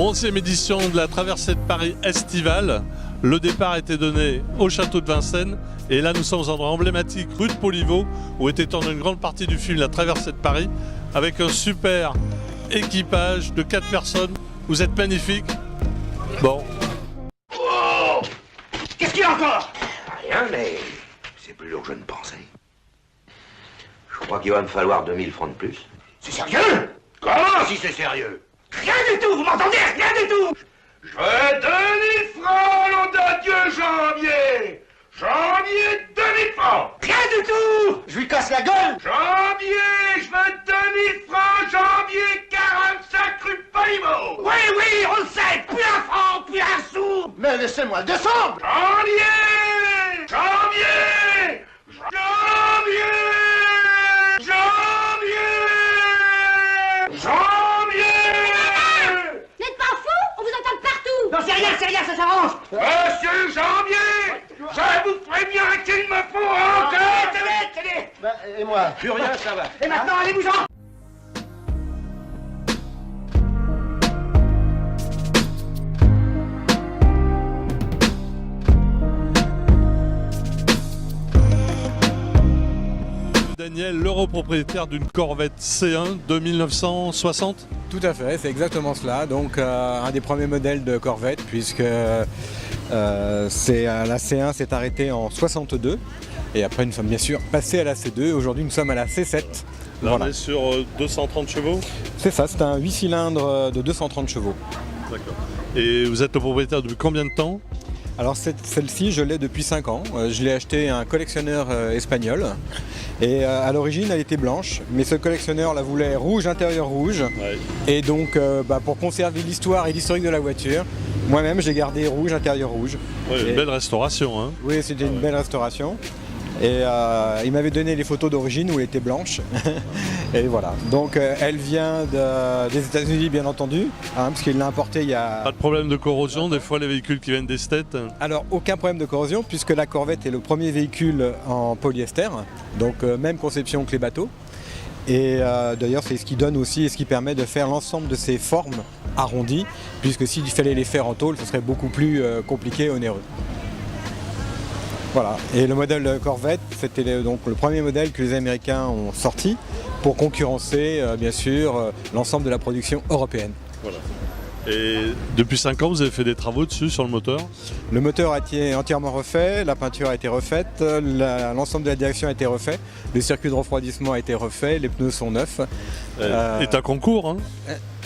11e édition de la traversée de Paris estivale. Le départ a été donné au château de Vincennes et là nous sommes en endroit emblématique, rue de Poliveau, où était tournée une grande partie du film La traversée de Paris, avec un super équipage de 4 personnes. Vous êtes magnifiques. Bon. Oh, qu'est-ce qu'il y a encore? Rien, mais c'est plus lourd que je ne pensais. Je crois qu'il va me falloir 2000 francs de plus. C'est sérieux? Comment si c'est sérieux? Rien du tout, vous m'entendez? Rien du tout! Je veux 2000 francs, nom de Dieu, Janvier! Janvier, 2000 francs! Rien du tout! Je lui casse la gueule! Janvier, je veux 2000 francs, Janvier, 45 rue Poliveau! Oui, oui, on le sait! Plus un franc, plus un sou! Mais laissez-moi le descendre! Janvier! Janvier! Janvier! Janvier! Janvier! N'êtes pas fou? On vous entend de partout! Non, c'est rien, ça s'arrange! Monsieur Janvier! Je vous préviens qu'il me faut encore! Tenez! Bah, et moi? Plus rien, ça va. Et maintenant, allez-vous-en! Daniel, l'europropriétaire d'une Corvette C1 de 1960. Tout à fait, c'est exactement cela. Donc un des premiers modèles de Corvette, puisque la C1 s'est arrêtée en 62. Et après nous sommes bien sûr passés à la C2. Aujourd'hui nous sommes à la C7. Là Voilà. on est sur 230 chevaux. C'est ça, c'est un 8 cylindres de 230 chevaux. D'accord. Et vous êtes le propriétaire depuis combien de temps? Alors celle-ci, je l'ai depuis 5 ans. Je l'ai acheté à un collectionneur espagnol. Et à l'origine, elle était blanche. Mais ce collectionneur la voulait rouge, intérieur rouge. Ouais. Et donc, pour conserver l'histoire et l'historique de la voiture, moi-même, j'ai gardé rouge, intérieur rouge. Ouais, une belle restauration. Hein. Oui, c'était une belle restauration. Et il m'avait donné les photos d'origine où elle était blanche. Et voilà. Donc elle vient des États-Unis bien entendu, parce qu'il l'a importée il y a... Pas de problème de corrosion, des fois les véhicules qui viennent des States. Alors aucun problème de corrosion puisque la Corvette est le premier véhicule en polyester, donc même conception que les bateaux. Et d'ailleurs c'est ce qui donne aussi et ce qui permet de faire l'ensemble de ces formes arrondies, puisque s'il fallait les faire en tôle, ce serait beaucoup plus compliqué et onéreux. Voilà. Et le modèle Corvette, c'était donc le premier modèle que les Américains ont sorti pour concurrencer bien sûr l'ensemble de la production européenne. Voilà. Et depuis 5 ans, vous avez fait des travaux dessus sur le moteur? Le moteur a été entièrement refait, la peinture a été refaite, l'ensemble de la direction a été refait, le circuit de refroidissement a été refait, les pneus sont neufs. État concours, hein?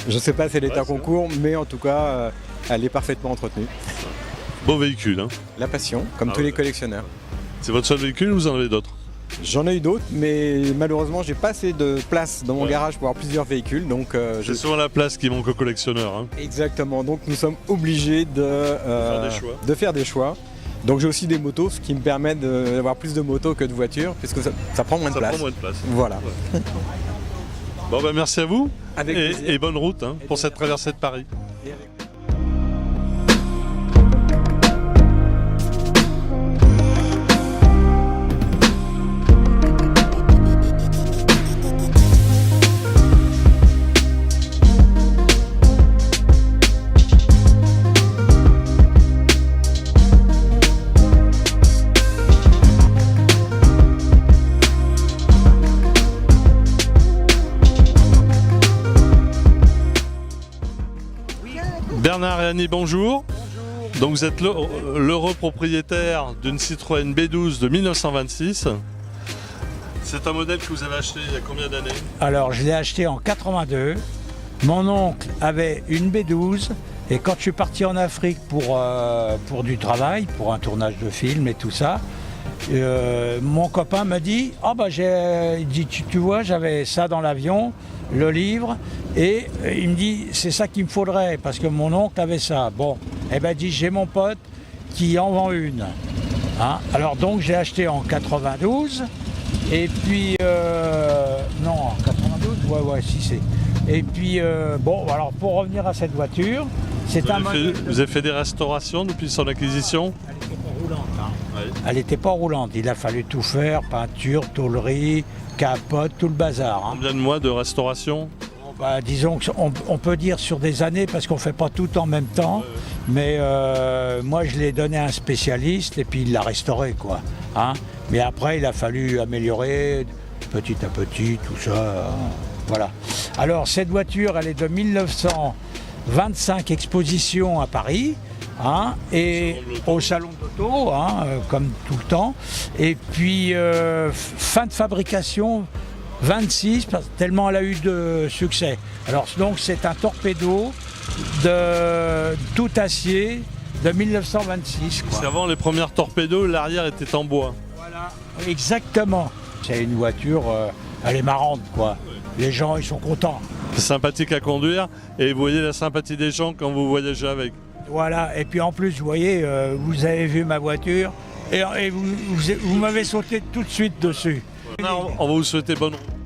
Je ne sais pas si c'est l'état Ouais, concours, mais en tout cas, elle est parfaitement entretenue. Beau véhicule, hein? La passion, comme tous les collectionneurs. C'est votre seul véhicule ou vous en avez d'autres? J'en ai eu d'autres, mais malheureusement, j'ai pas assez de place dans mon garage pour avoir plusieurs véhicules. Donc, c'est souvent la place qui manque aux collectionneurs. Hein. Exactement, donc nous sommes obligés de faire des choix. Donc j'ai aussi des motos, ce qui me permet d'avoir plus de motos que de voitures, puisque ça prend moins de place. Ça prend moins de place. Voilà. Ouais. Bon, ben merci à vous. Avec plaisir. Et bonne route hein, pour cette traversée de Paris. Bernard et Annie, bonjour. Bonjour. Donc vous êtes l'heureux propriétaire d'une Citroën B12 de 1926. C'est un modèle que vous avez acheté il y a combien d'années? Alors je l'ai acheté en 82. Mon oncle avait une B12 et quand je suis parti en Afrique pour du travail, pour un tournage de film et tout ça, mon copain me dit « Ah bah il dit, tu vois, j'avais ça dans l'avion, le livre, et il me dit « C'est ça qu'il me faudrait, parce que mon oncle avait ça. » Bon, et ben dit « J'ai mon pote qui en vend une. Hein. Alors donc j'ai acheté en 92, et puis... non, en 92, ouais, si c'est... Et puis, bon, alors pour revenir à cette voiture, c'est un modèle... Vous avez fait des restaurations depuis son acquisition? Elle n'était pas roulante. Hein. Ouais. Elle n'était pas roulante. Il a fallu tout faire, peinture, tôlerie, capote, tout le bazar. Hein. Combien de mois de restauration? Bah, disons qu'on peut dire sur des années parce qu'on ne fait pas tout en même temps. Mais moi, je l'ai donné à un spécialiste et puis il l'a restauré, quoi. Hein. Mais après, il a fallu améliorer petit à petit, tout ça. Hein. Voilà. Alors, cette voiture, elle est de 1925, exposition à Paris. Hein, et au salon d'auto, hein, comme tout le temps. Et puis, fin de fabrication, 26, tellement elle a eu de succès. Alors, donc, c'est un torpedo de tout acier de 1926. Parce qu'avant, les premières torpédos, l'arrière était en bois. Voilà, exactement. C'est une voiture, elle est marrante, quoi. Les gens, ils sont contents. C'est sympathique à conduire et vous voyez la sympathie des gens quand vous voyagez avec. Voilà, et puis en plus, vous voyez, vous avez vu ma voiture et vous m'avez sauté tout de suite dessus. On va vous souhaiter bonne route.